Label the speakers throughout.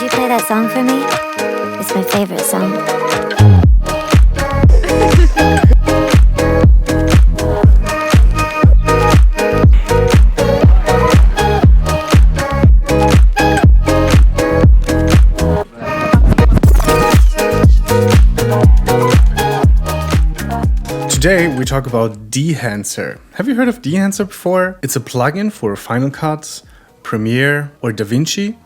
Speaker 1: you play that song for me? It's my favorite song.
Speaker 2: Today we talk about Dehancer. Have you heard of Dehancer before? It's a plugin for Final Cut, Premiere or DaVinci.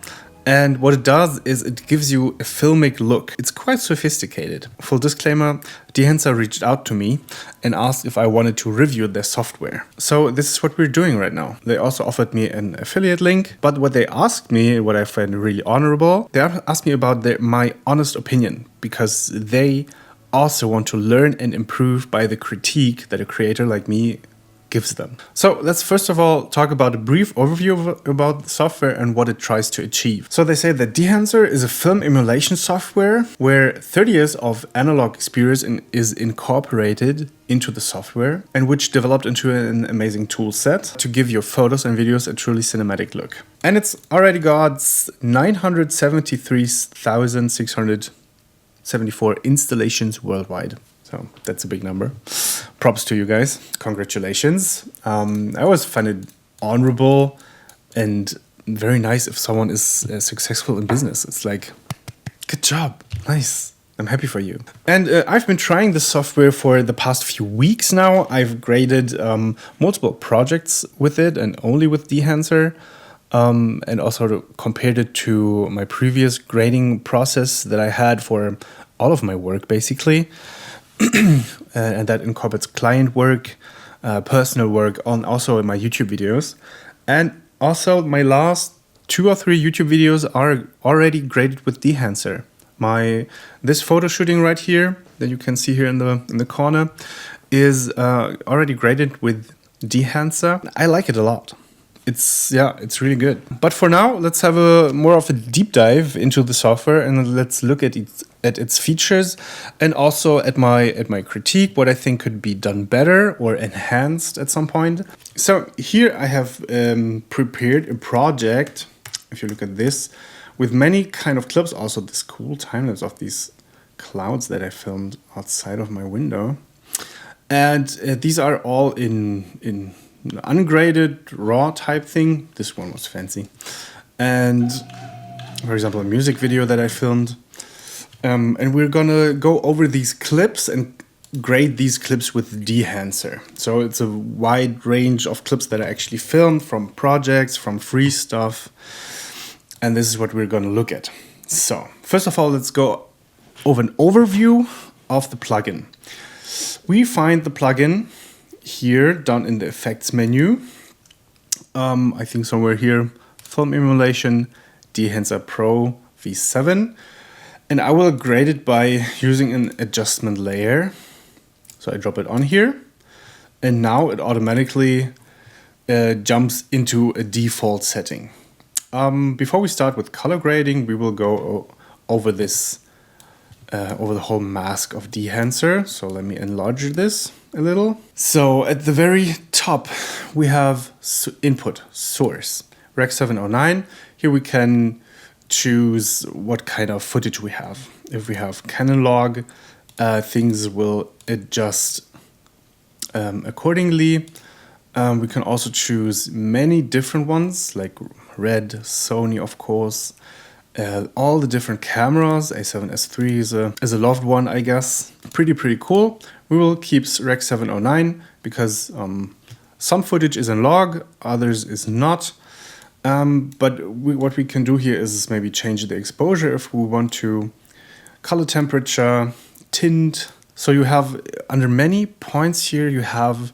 Speaker 2: And what it does is it gives you a filmic look. It's quite sophisticated. Full disclaimer, Dehancer reached out to me and asked if I wanted to review their software. So this is what we're doing right now. They also offered me an affiliate link, but what they asked me, what I find really honorable, they asked me about my honest opinion, because they also want to learn and improve by the critique that a creator like me gives them. So let's first of all talk about a brief overview about the software and what it tries to achieve. So they say that Dehancer is a film emulation software where 30 years of analog experience is incorporated into the software, and which developed into an amazing tool set to give your photos and videos a truly cinematic look. And it's already got 973,674 installations worldwide. So that's a big number. Props to you guys. Congratulations. I always find it honorable and very nice if someone is successful in business. It's like, good job. Nice. I'm happy for you. And I've been trying this software for the past few weeks now. I've graded multiple projects with it and only with Dehancer. And also compared it to my previous grading process that I had for all of my work, basically. And that incorporates client work, personal work, also in my YouTube videos. And also my last 2 or 3 YouTube videos are already graded with Dehancer. This photo shooting right here that you can see here in the corner is already graded with Dehancer. I like it a lot. It's really good. But for now, let's have more of a deep dive into the software and let's look at its features and also at my critique, what I think could be done better or enhanced at some point. So here I have prepared a project, if you look at this, with many kind of clips, also this cool time-lapse of these clouds that I filmed outside of my window. And these are all in ungraded raw type thing. This one was fancy. And for example, a music video that I filmed. And we're gonna go over these clips and grade these clips with Dehancer. So it's a wide range of clips that I actually filmed from projects, from free stuff. And this is what we're gonna look at. So first of all, let's go over an overview of the plugin. We find the plugin here down in the effects menu. I think somewhere here, film emulation, Dehancer Pro V7. And I will grade it by using an adjustment layer. So I drop it on here. And now it automatically jumps into a default setting. Before we start with color grading, we will go over this, over the whole mask of Dehancer. So let me enlarge this a little. So at the very top, we have input source, Rec 709. Here we can choose what kind of footage we have. If we have Canon log, things will adjust accordingly. We can also choose many different ones, like Red, Sony, of course. All the different cameras. A7S3 is a loved one, I guess. Pretty cool. We will keep Rec 709 because some footage is in log, others is not. But what we can do here is maybe change the exposure if we want to, color temperature, tint. So you have, under many points here, you have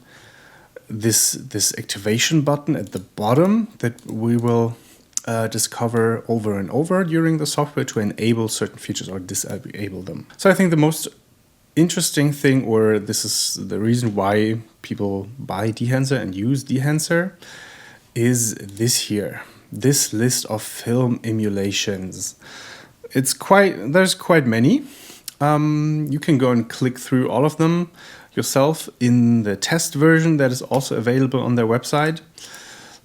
Speaker 2: this activation button at the bottom that we will discover over and over during the software to enable certain features or disable them. So I think the most interesting thing, or this is the reason why people buy Dehancer and use Dehancer, is this here, this list of film emulations. There's quite many. You can go and click through all of them yourself in the test version that is also available on their website.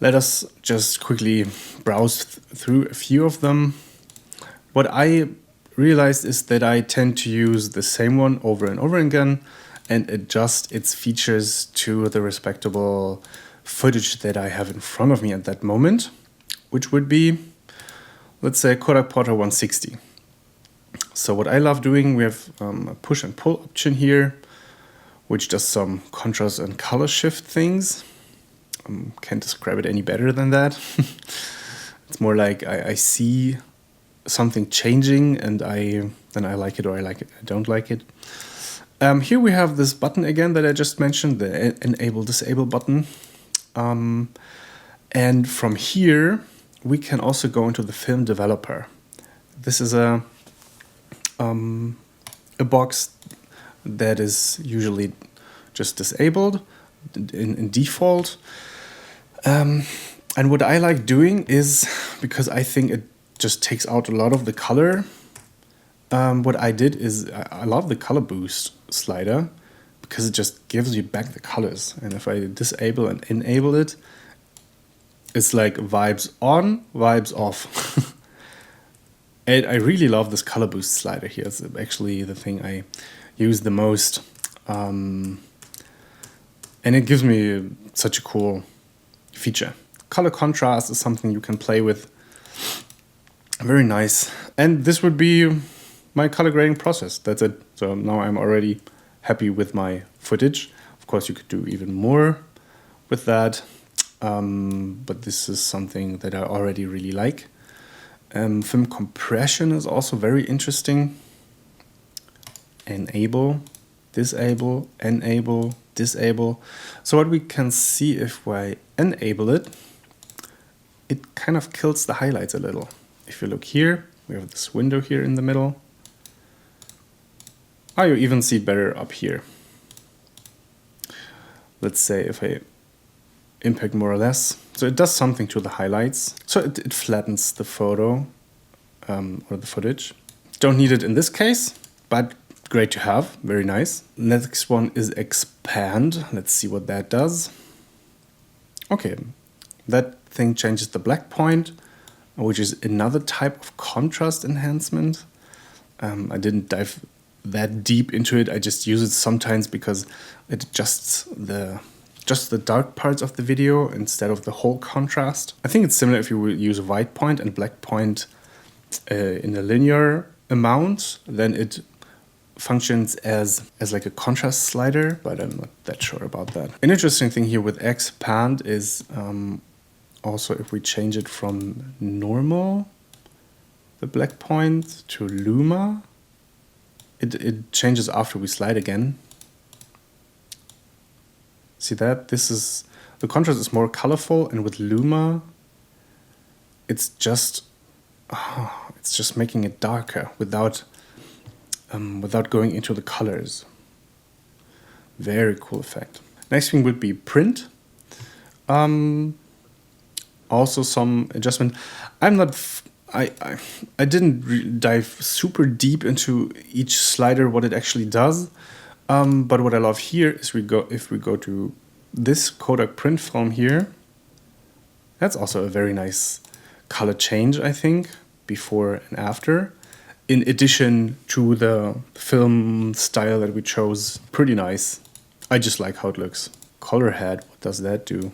Speaker 2: Let us just quickly browse through a few of them. What I realized is that I tend to use the same one over and over again and adjust its features to the respectable footage that I have in front of me at that moment, which would be, let's say, Kodak Portra 160. So what I love doing, we have a push and pull option here, which does some contrast and color shift things. Can't describe it any better than that. It's more like I see something changing and then I like it or I don't like it. Here we have this button again that I just mentioned, the enable disable button. And from here we can also go into the film developer. This is a box that is usually just disabled in default. And what I like doing is, because I think it just takes out a lot of the color, what I did is I love the color boost slider because it just gives you back the colors. And if I disable and enable it, it's like vibes on, vibes off. And I really love this color boost slider here. It's actually the thing I use the most. And it gives me such a cool feature. Color contrast is something you can play with. Very nice. And this would be my color grading process. That's it. So now I'm already happy with my footage. Of course, you could do even more with that. But this is something that I already really like. Film compression is also very interesting. Enable, disable, enable, disable. So what we can see if I enable it, it kind of kills the highlights a little. If you look here, we have this window here in the middle. Oh, you even see it better up here. Let's say if I impact more or less. So it does something to the highlights. So it flattens the photo or the footage. Don't need it in this case, but great to have. Very nice. Next one is expand. Let's see what that does. Okay, that thing changes the black point, which is another type of contrast enhancement. I didn't dive that deep into it. I just use it sometimes because it adjusts just the dark parts of the video instead of the whole contrast. I think it's similar if you will use white point and black point in a linear amount, then it functions as like a contrast slider, but I'm not that sure about that. An interesting thing here with expand is also if we change it from normal, the black point, to luma, it changes after we slide again. See that? The contrast is more colorful, and with luma, it's just making it darker without going into the colors. Very cool effect. Next thing would be print. Also some adjustment. I didn't dive super deep into each slider, what it actually does. But what I love here is if we go to this Kodak print film here, that's also a very nice color change, I think, before and after. In addition to the film style that we chose, pretty nice. I just like how it looks. Color head, what does that do?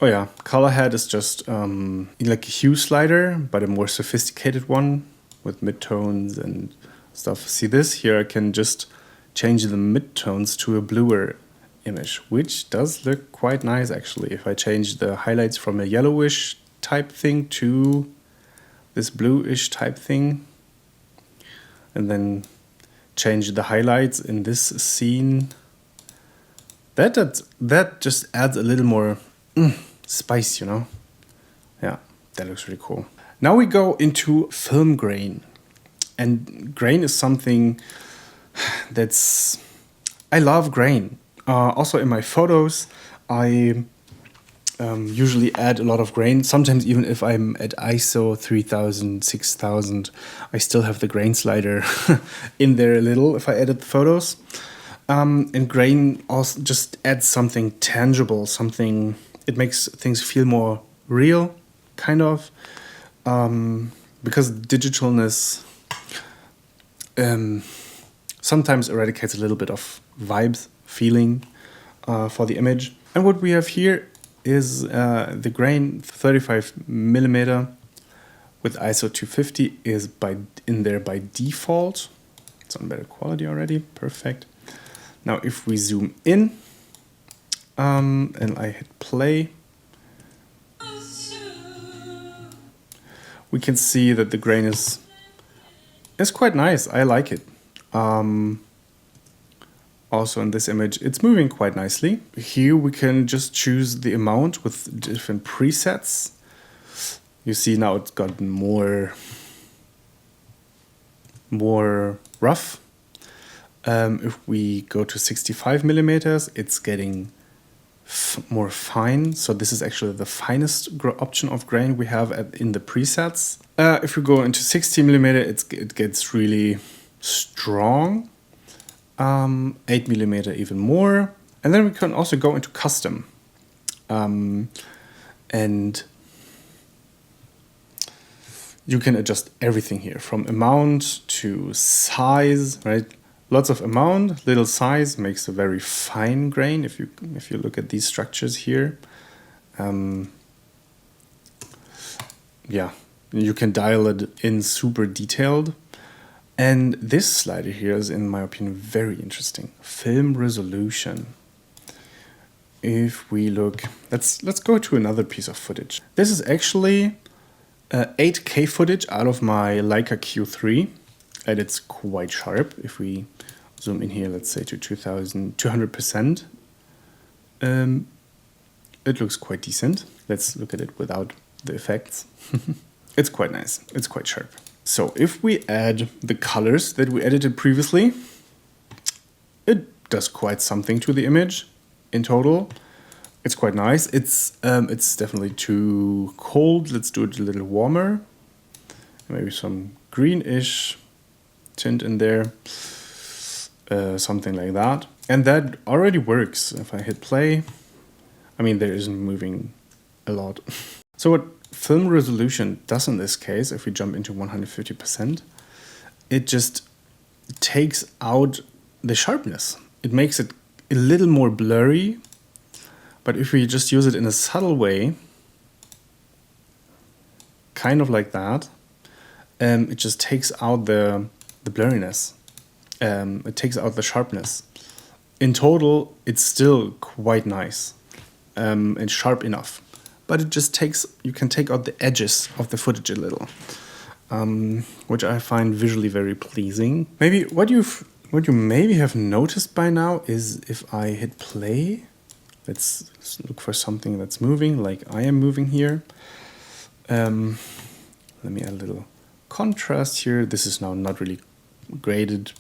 Speaker 2: Oh yeah, color head is just like a hue slider, but a more sophisticated one with midtones and stuff. See this? Here I can just change the midtones to a bluer image, which does look quite nice actually. If I change the highlights from a yellowish type thing to this bluish type thing, and then change the highlights in this scene, that just adds a little more spice, you know? Yeah, that looks really cool. Now we go into film grain. And grain is something I love grain. Also in my photos, I usually add a lot of grain. Sometimes even if I'm at ISO 3000, 6000, I still have the grain slider in there a little if I edit the photos. And grain also just adds something tangible, it makes things feel more real, kind of. because digitalness sometimes eradicates a little bit of vibes, feeling for the image. And what we have here is the grain 35 millimeter with ISO 250 is in there by default. It's on better quality already, perfect. Now if we zoom in and I hit play, we can see that the grain is quite nice. I like it. Also in this image, it's moving quite nicely. Here we can just choose the amount with different presets. You see now it's gotten more rough. If we go to 65 millimeters, it's getting more fine. So this is actually the finest option of grain we have in the presets. If we go into 60 millimeter, it gets really strong. 8 millimeter even more. And then we can also go into custom. And you can adjust everything here from amount to size, right? Lots of amount, little size makes a very fine grain. If you look at these structures here, yeah, you can dial it in super detailed. And this slider here is, in my opinion, very interesting. Film resolution. If we look, let's go to another piece of footage. This is actually 8K footage out of my Leica Q3, and it's quite sharp. If we zoom in here, let's say to 200%, it looks quite decent. Let's look at it without the effects. It's quite nice. It's quite sharp. So if we add the colors that we edited previously, it does quite something to the image in total. It's quite nice. It's definitely too cold. Let's do it a little warmer. Maybe some greenish tint in there. Something like that. And that already works. If I hit play, I mean, there isn't moving a lot. So what film resolution does in this case, if we jump into 150%, it just takes out the sharpness. It makes it a little more blurry, but if we just use it in a subtle way, kind of like that, it just takes out the blurriness. It takes out the sharpness. In total, it's still quite nice and sharp enough. But it just you can take out the edges of the footage a little, which I find visually very pleasing. Maybe what you maybe have noticed by now is if I hit play, let's look for something that's moving, like I am moving here. Let me add a little contrast here. This is now not really graded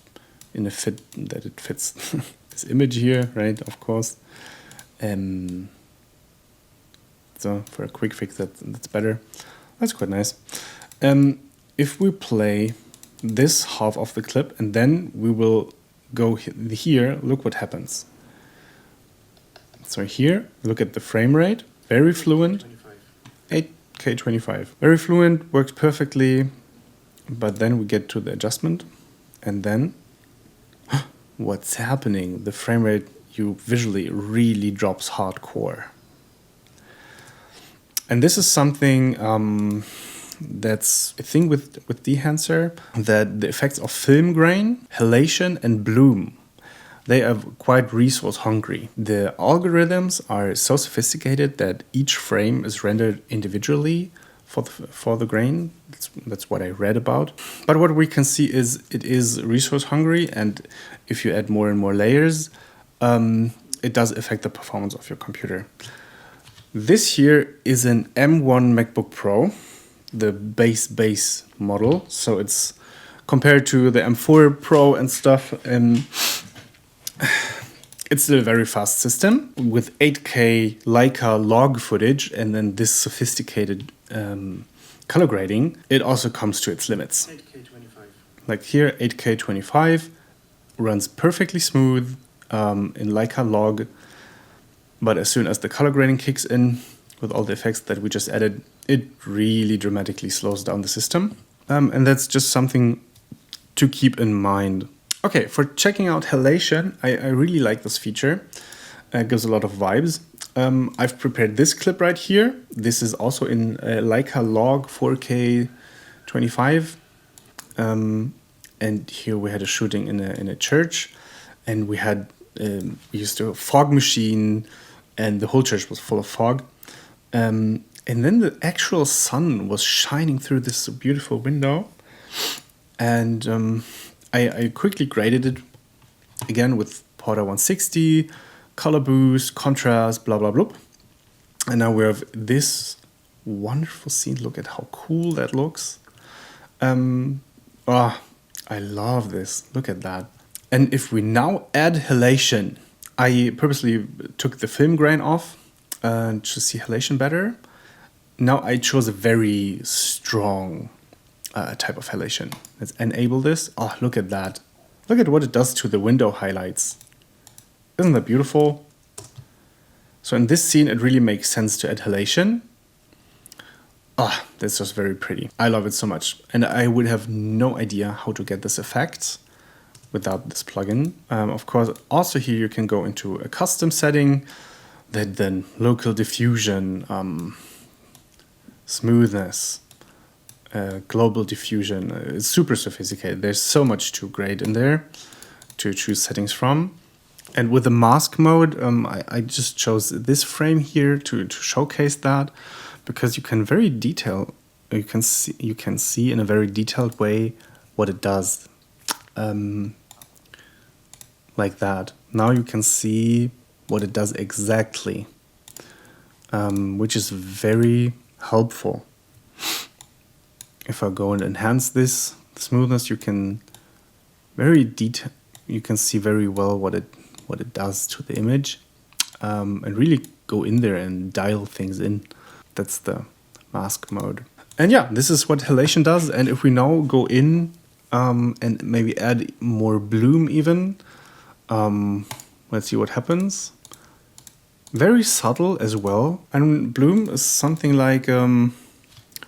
Speaker 2: in a fit that it fits this image here, right? Of course. So for a quick fix, that's better. That's quite nice. If we play this half of the clip and then we will go here, look what happens. So here, look at the frame rate, very fluent, 8K 25. Very fluent, works perfectly, but then we get to the adjustment and then what's happening? The frame rate visually really drops hardcore. And this is something that's a thing with Dehancer, that the effects of film grain, halation, and bloom, they are quite resource hungry. The algorithms are so sophisticated that each frame is rendered individually for the grain. That's what I read about. But what we can see is it is resource hungry, and if you add more and more layers, it does affect the performance of your computer. This here is an M1 MacBook Pro, the base model. So it's compared to the M4 Pro and stuff. It's still a very fast system with 8K Leica log footage and then this sophisticated color grading. It also comes to its limits.
Speaker 3: 8K 25.
Speaker 2: Like here, 8K 25 runs perfectly smooth in Leica log. But as soon as the color grading kicks in, with all the effects that we just added, it really dramatically slows down the system. And that's just something to keep in mind. Okay, for checking out Halation, I really like this feature. It gives a lot of vibes. I've prepared this clip right here. This is also in Leica Log 4K 25. And here we had a shooting in a church, and we used a fog machine, and the whole church was full of fog. And then the actual sun was shining through this beautiful window. And I quickly graded it again with Porter 160, color boost, contrast, blah, blah, blah. And now we have this wonderful scene. Look at how cool that looks. I love this. Look at that. And if we now add halation, I purposely took the film grain off to see halation better. Now I chose a very strong type of halation. Let's enable this. Oh, look at that. Look at what it does to the window highlights. Isn't that beautiful? So in this scene, it really makes sense to add halation. Ah, that's just very pretty. I love it so much. And I would have no idea how to get this effect without this plugin. Of course, also here you can go into a custom setting, then local diffusion, smoothness, global diffusion. It's super sophisticated. There's so much to grade in there to choose settings from. And with the mask mode, I just chose this frame here to showcase that, because you can see in a very detailed way what it does, like that. Now you can see what it does exactly, which is very helpful. If I go and enhance this smoothness, you can see very well what it does to the image, and really go in there and dial things in. That's the mask mode. And yeah, this is what halation does. And if we now go in and maybe add more bloom even, let's see what happens. Very subtle as well. And bloom is something like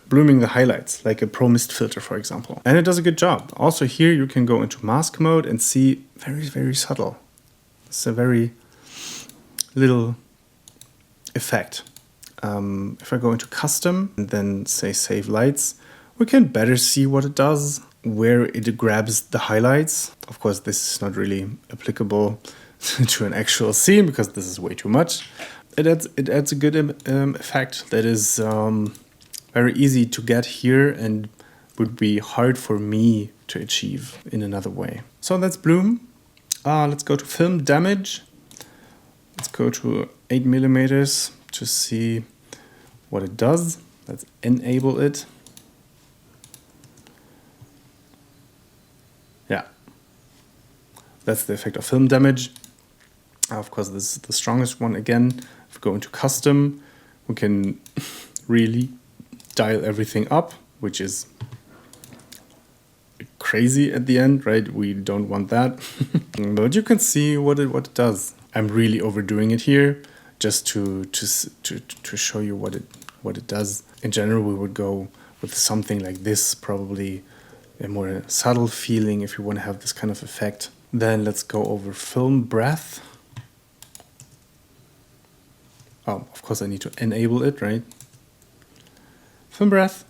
Speaker 2: blooming the highlights, like a Pro Mist filter, for example. And it does a good job. Also here you can go into mask mode and see very, very subtle. It's a very little effect. If I go into custom and then say save lights, we can better see what it does, where it grabs the highlights. Of course, this is not really applicable to an actual scene because this is way too much. It adds a good effect that is very easy to get here and would be hard for me to achieve in another way. So that's bloom. Let's go to film damage. Let's go to 8mm to see what it does. Let's enable it. Yeah, that's the effect of film damage. Of course, this is the strongest one again. If we go into custom, we can really dial everything up, which is crazy at the end, right? We don't want that. But you can see what it does. I'm really overdoing it here, just to show you what it does. In general, we would go with something like this, probably a more subtle feeling if you want to have this kind of effect. Then let's go over film breath. Oh, of course I need to enable it, right? Film breath.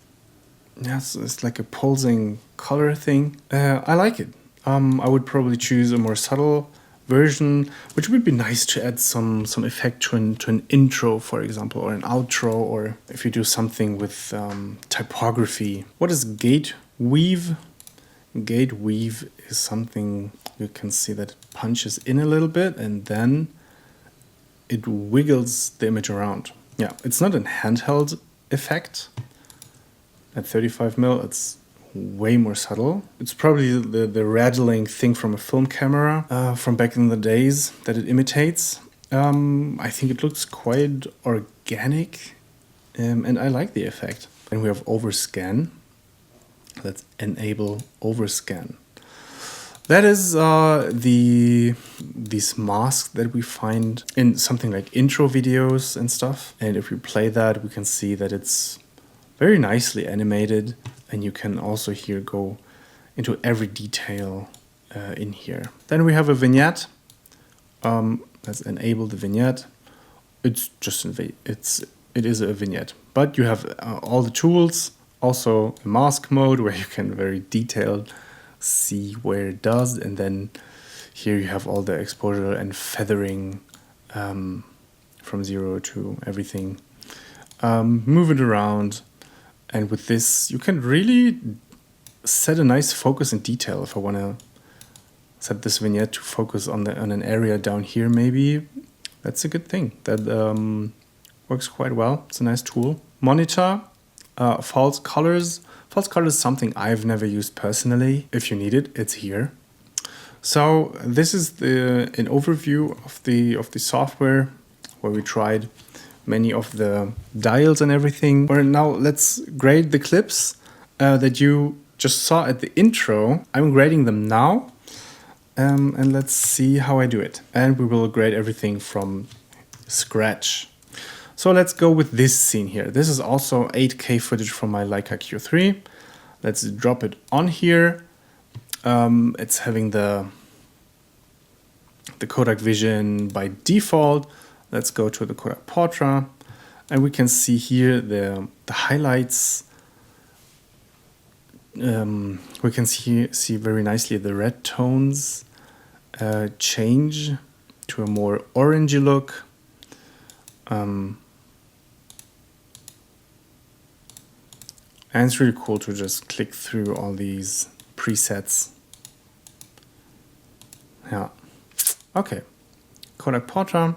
Speaker 2: Yes, it's like a pulsing color thing. I like it. I would probably choose a more subtle version, which would be nice to add some effect to an intro, for example, or an outro, or if you do something with typography. What is gate weave? Gate weave is something you can see that it punches in a little bit and then it wiggles the image around. Yeah, it's not a handheld effect. At 35mm, it's way more subtle. It's probably the rattling thing from a film camera from back in the days that it imitates. I think it looks quite organic, and I like the effect. And we have Overscan. Let's enable Overscan. That is these masks that we find in something like intro videos and stuff. And if we play that, we can see that it's very nicely animated. And you can also here go into every detail in here. Then we have a vignette. Let's enable the vignette. It's just it is a vignette, but you have all the tools. Also a mask mode where you can very detailed see where it does, and then here you have all the exposure and feathering from 0 to everything. Move it around, and with this you can really set a nice focus and detail. If I want to set this vignette to focus on an area down here, maybe that's a good thing. That works quite well. It's a nice tool. Monitor, false colors. False colors is something I've never used personally. If you need it, it's here. So this is an overview of the software where we tried many of the dials and everything. Or now let's grade the clips that you just saw at the intro. I'm grading them now. And let's see how I do it. And we will grade everything from scratch. So let's go with this scene here. This is also 8K footage from my Leica Q3. Let's drop it on here. It's having the Kodak Vision by default. Let's go to the Kodak Portrait. And we can see here the highlights. We can see very nicely the red tones change to a more orangey look. And it's really cool to just click through all these presets. Yeah. Okay. Kodak Portrait.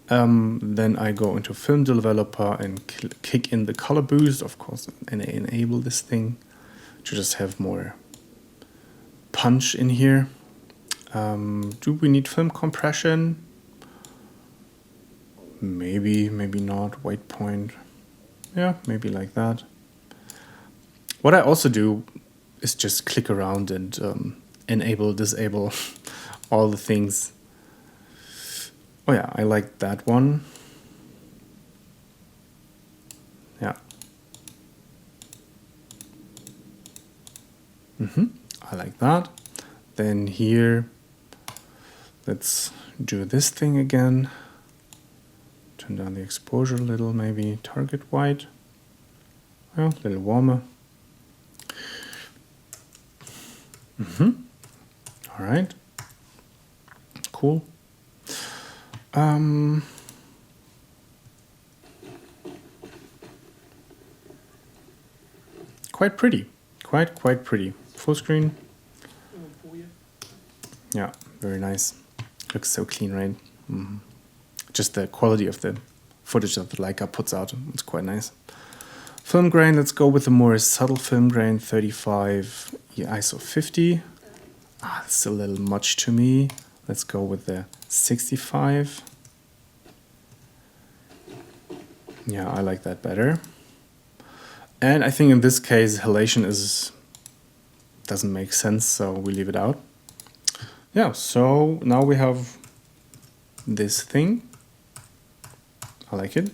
Speaker 2: Then I go into Film Developer and kick in the color boost, of course, and enable this thing to just have more punch in here. Do we need film compression? Maybe, maybe not. White point. Yeah, maybe like that. What I also do is just click around and enable, disable all the things. Oh yeah, I like that one. Yeah. I like that. Then here, let's do this thing again. Turn down the exposure a little, maybe target white. Well, a little warmer. All right. Cool. Quite pretty. Quite pretty. Full screen. Yeah, very nice. Looks so clean, right? Just the quality of the footage that the Leica puts out, it's quite nice. Film grain, let's go with a more subtle film grain, 35 ISO 50. That's a little much to me. Let's go with the 65. Yeah, I like that better. And I think in this case, halation doesn't make sense, so we leave it out. Yeah, so now we have this thing. I like it.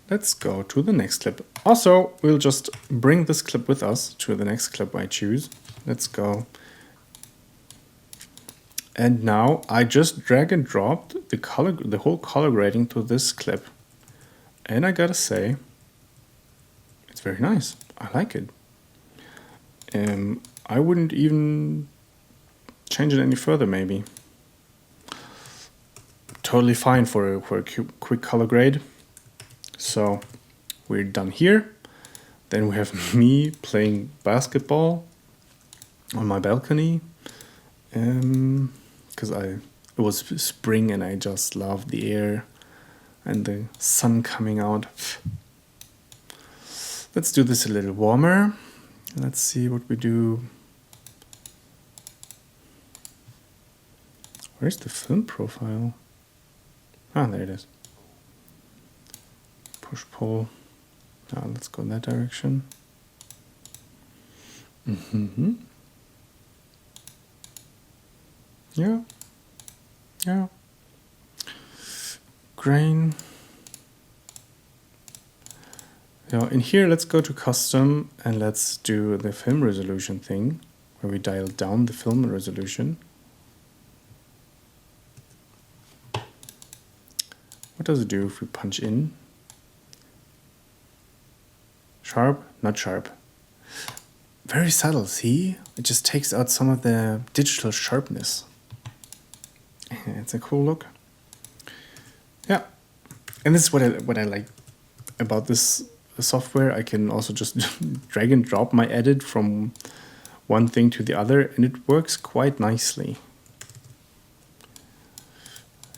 Speaker 2: Let's go to the next clip. Also, we'll just bring this clip with us to the next clip I choose. Let's go. And now I just drag and dropped the whole color grading to this clip. And I gotta say, it's very nice. I like it. I wouldn't even change it any further, maybe. Totally fine for a quick color grade. So we're done here. Then we have me playing basketball on my balcony. Because it was spring and I just loved the air and the sun coming out. Let's do this a little warmer. Let's see what we do. Where's the film profile? Ah, there it is. Push pull. Now let's go in that direction. Yeah. Yeah. Grain. Now in here, let's go to custom and let's do the film resolution thing where we dial down the film resolution. What does it do if we punch in? Sharp, not sharp. Very subtle, see? It just takes out some of the digital sharpness. It's a cool look. Yeah. And this is what I like about this software. I can also just drag and drop my edit from one thing to the other, and it works quite nicely.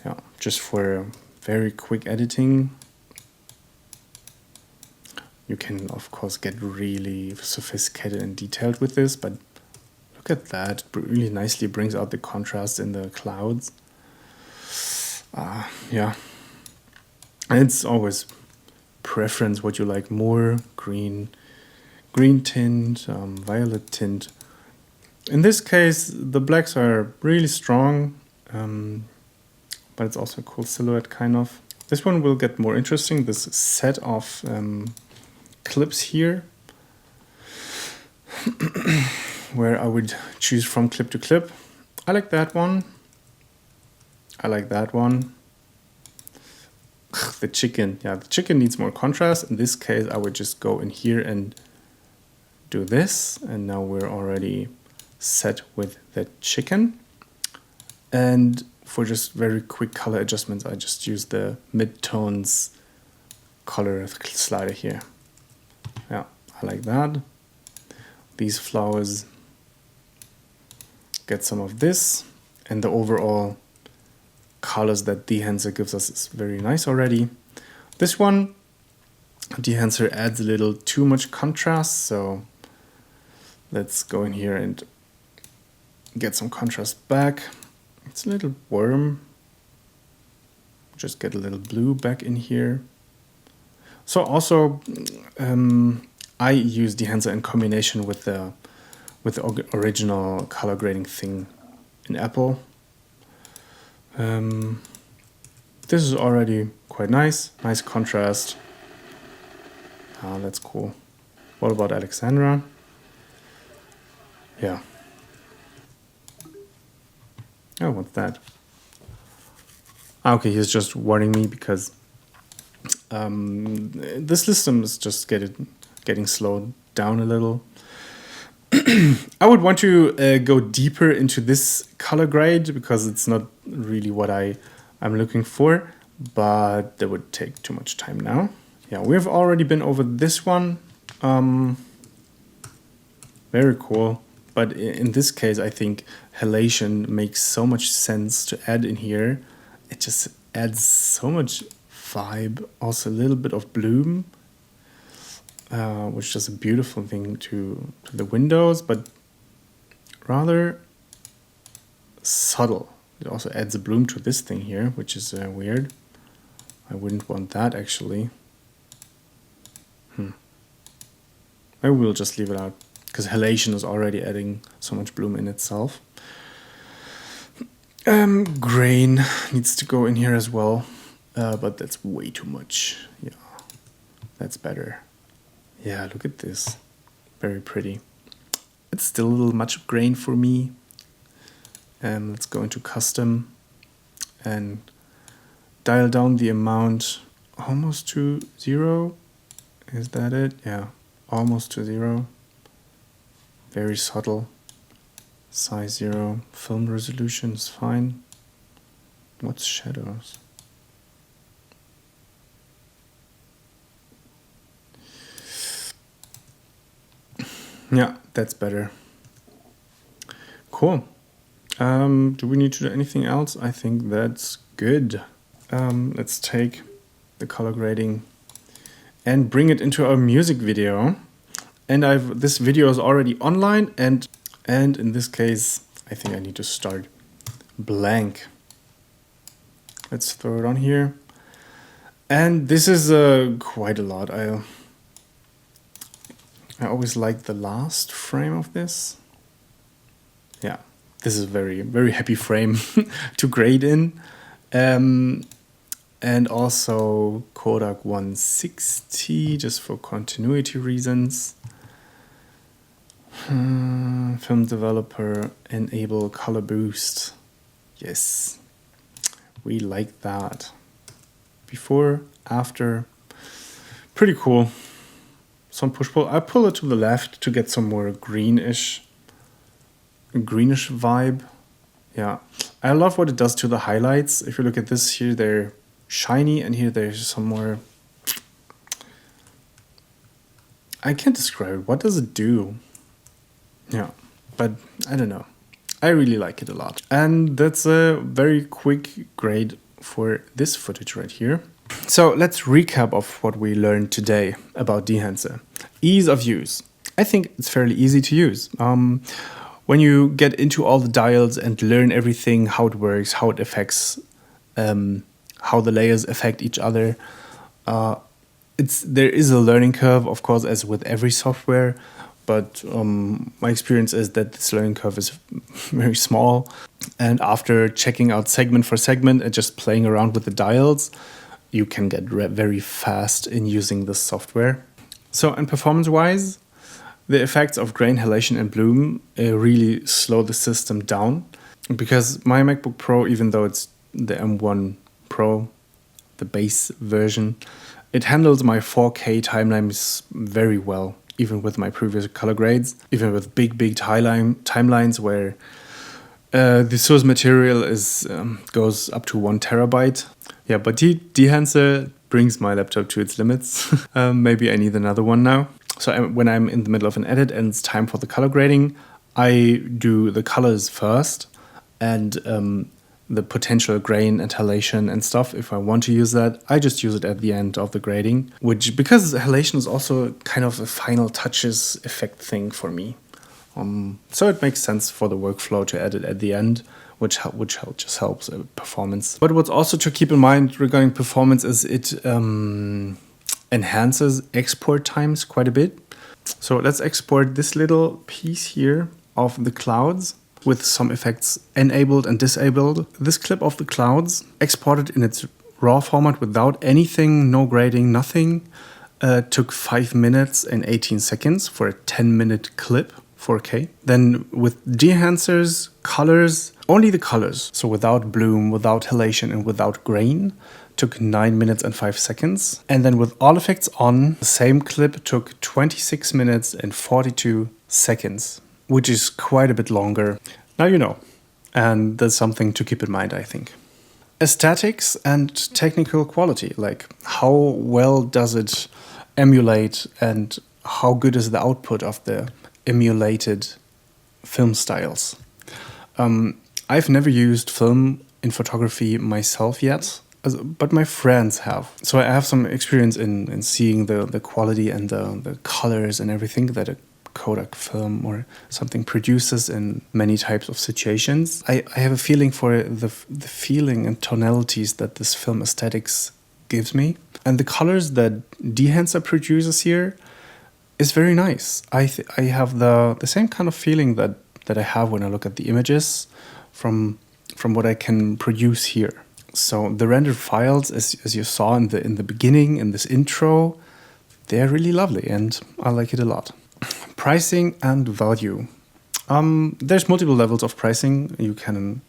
Speaker 2: Yeah, just for very quick editing. You can, of course, get really sophisticated and detailed with this, but look at that. It really nicely brings out the contrast in the clouds. Yeah. And it's always preference, what you like more. Green tint, violet tint. In this case, the blacks are really strong, but it's also a cool silhouette, kind of. This one will get more interesting, this set of clips here, where I would choose from clip to clip. I like that one. I like that one. The chicken, yeah, the chicken needs more contrast. In this case, I would just go in here and do this. And now we're already set with the chicken. And for just very quick color adjustments, I just use the mid-tones color slider here. Yeah, I like that. These flowers get some of this, and the overall colors that Dehancer gives us is very nice already. This one, Dehancer adds a little too much contrast, so let's go in here and get some contrast back. It's a little warm. Just get a little blue back in here. So also, I use Dehancer in combination with the original color grading thing in Apple. This is already quite nice contrast. That's cool. What about Alexandra? Yeah. Oh, what's that? Okay, he's just warning me because this system is just getting slowed down a little. I would want to go deeper into this color grade because it's not really what I'm looking for, but that would take too much time now. Yeah, we've already been over this one. Very cool. But in this case, I think halation makes so much sense to add in here. It just adds so much vibe, also a little bit of bloom, which is a beautiful thing to the windows, but rather subtle. It also adds a bloom to this thing here, which is weird. I wouldn't want that, actually. Maybe we'll just leave it out, because halation is already adding so much bloom in itself. Grain needs to go in here as well, but that's way too much. Yeah, that's better. Yeah, look at this. Very pretty. It's still a little much grain for me. Let's go into custom and dial down the amount almost to 0. Is that it? Yeah, almost to 0. Very subtle. Size 0. Film resolution is fine. What's shadows? Yeah, that's better. Cool. Do we need to do anything else? I think that's good. Let's take the color grading and bring it into our music video. And this video is already online, and in this case, I think I need to start blank. Let's throw it on here. And this is quite a lot. I always like the last frame of this. Yeah, this is a very, very happy frame to grade in. And also Kodak 160, just for continuity reasons. Film developer, enable color boost. Yes, we like that. Before, after, pretty cool. Some push-pull. I pull it to the left to get some more greenish vibe. Yeah, I love what it does to the highlights. If you look at this here, they're shiny, and here there's some more. I can't describe it. What does it do? Yeah, but I don't know. I really like it a lot. And that's a very quick grade for this footage right here. So let's recap of what we learned today about Dehancer. Ease of use. I think it's fairly easy to use. When you get into all the dials and learn everything, how it works, how it affects, how the layers affect each other, there is a learning curve, of course, as with every software. But my experience is that this learning curve is very small. And after checking out segment for segment and just playing around with the dials, you can get very fast in using this software. So, and performance-wise, the effects of grain, halation, and bloom really slow the system down. Because my MacBook Pro, even though it's the M1 Pro, the base version, it handles my 4K timelines very well, even with my previous color grades, even with big timelines where the source material goes up to 1 terabyte. Yeah, but Dehancer brings my laptop to its limits. Maybe I need another one now. So when I'm in the middle of an edit and it's time for the color grading, I do the colors first and the potential grain and halation and stuff. If I want to use that, I just use it at the end of the grading, which, because halation is also kind of a final touches effect thing for me. So it makes sense for the workflow to edit at the end, which just helps performance. But what's also to keep in mind regarding performance is it enhances export times quite a bit. So let's export this little piece here of the clouds with some effects enabled and disabled. This clip of the clouds, exported in its raw format without anything, no grading, nothing, took 5 minutes and 18 seconds for a 10-minute clip, 4K. Then with Dehancer's colors, only the colors, so without bloom, without halation, and without grain, took 9 minutes and 5 seconds. And then with all effects on, the same clip took 26 minutes and 42 seconds, which is quite a bit longer. Now you know, and that's something to keep in mind, I think. Aesthetics and technical quality, like how well does it emulate and how good is the output of the emulated film styles. I've never used film in photography myself yet, but my friends have. So I have some experience in seeing the quality and the colors and everything that a Kodak film or something produces in many types of situations. I have a feeling for the feeling and tonalities that this film aesthetics gives me. And the colors that Dehancer produces here is very nice. I have the same kind of feeling that I have when I look at the images from what I can produce here. So the rendered files, as you saw in the beginning, in this intro, they're really lovely and I like it a lot. Pricing and value. There's multiple levels of pricing. You can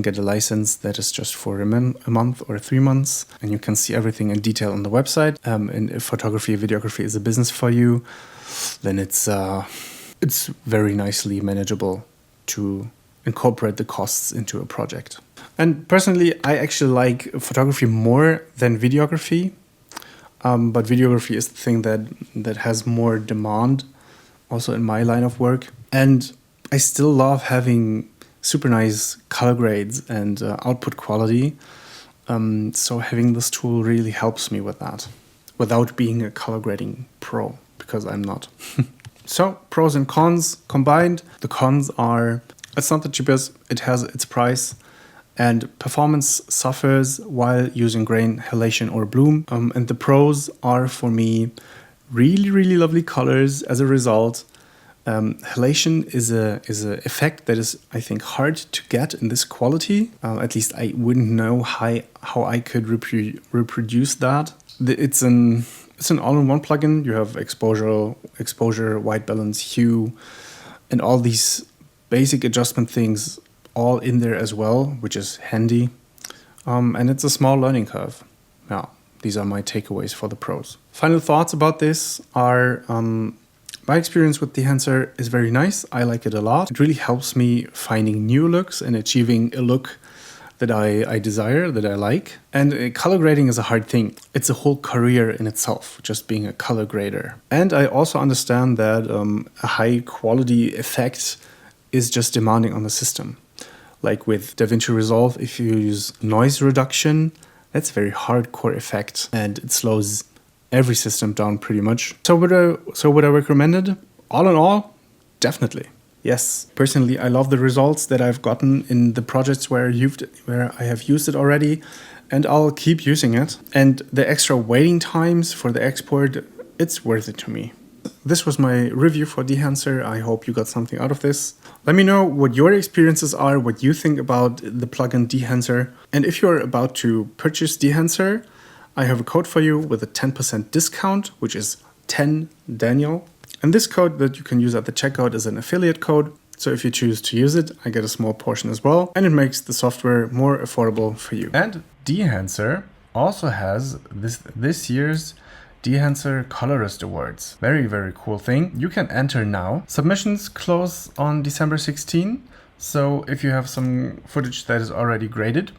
Speaker 2: get a license that is just for a month or 3 months, and you can see everything in detail on the website. And if photography, videography is a business for you, then it's very nicely manageable to incorporate the costs into a project. And personally, I actually like photography more than videography. But videography is the thing that has more demand, also in my line of work. And I still love having super nice color grades and output quality. So having this tool really helps me with that, without being a color grading pro, because I'm not. So pros and cons combined. The cons are, it's not the cheapest, it has its price, and performance suffers while using grain, halation, or bloom. And the pros are, for me, really, really lovely colors as a result, Halation is a effect that is, I think, hard to get in this quality. At least I wouldn't know how I could reproduce that. It's an all-in-one plugin. You have exposure, white balance, hue, and all these basic adjustment things all in there as well, which is handy. And it's a small learning curve. Yeah, these are my takeaways for the pros. Final thoughts about this are, my experience with Dehancer is very nice. I like it a lot. It really helps me finding new looks and achieving a look that I desire, that I like. And color grading is a hard thing. It's a whole career in itself, just being a color grader. And I also understand that a high quality effect is just demanding on the system. Like with DaVinci Resolve, if you use noise reduction, that's a very hardcore effect and it slows every system down pretty much. So would I recommend it? All in all, definitely. Yes, personally, I love the results that I've gotten in the projects where I have used it already, and I'll keep using it. And the extra waiting times for the export, it's worth it to me. This was my review for Dehancer. I hope you got something out of this. Let me know what your experiences are, what you think about the plugin Dehancer. And if you're about to purchase Dehancer, I have a code for you with a 10% discount, which is 10 Daniel. And this code that you can use at the checkout is an affiliate code. So if you choose to use it, I get a small portion as well. And it makes the software more affordable for you. And Dehancer also has this year's Dehancer Colourist Awards. Very, very cool thing. You can enter now. Submissions close on December 16. So if you have some footage that is already graded,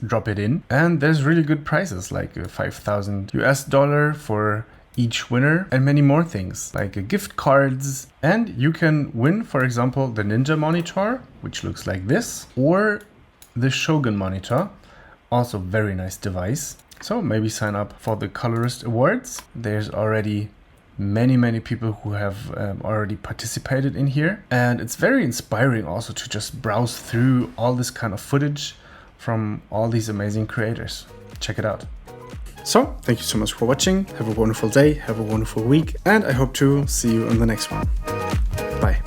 Speaker 2: drop it in. And there's really good prizes like $5,000 for each winner and many more things like gift cards. And you can win, for example, the Ninja monitor, which looks like this, or the Shogun monitor, also very nice device. So maybe sign up for the Colourist Awards. There's already many people who have already participated in here, and it's very inspiring also to just browse through all this kind of footage from all these amazing creators. Check it out. So, thank you so much for watching. Have a wonderful day, have a wonderful week, and I hope to see you in the next one. Bye.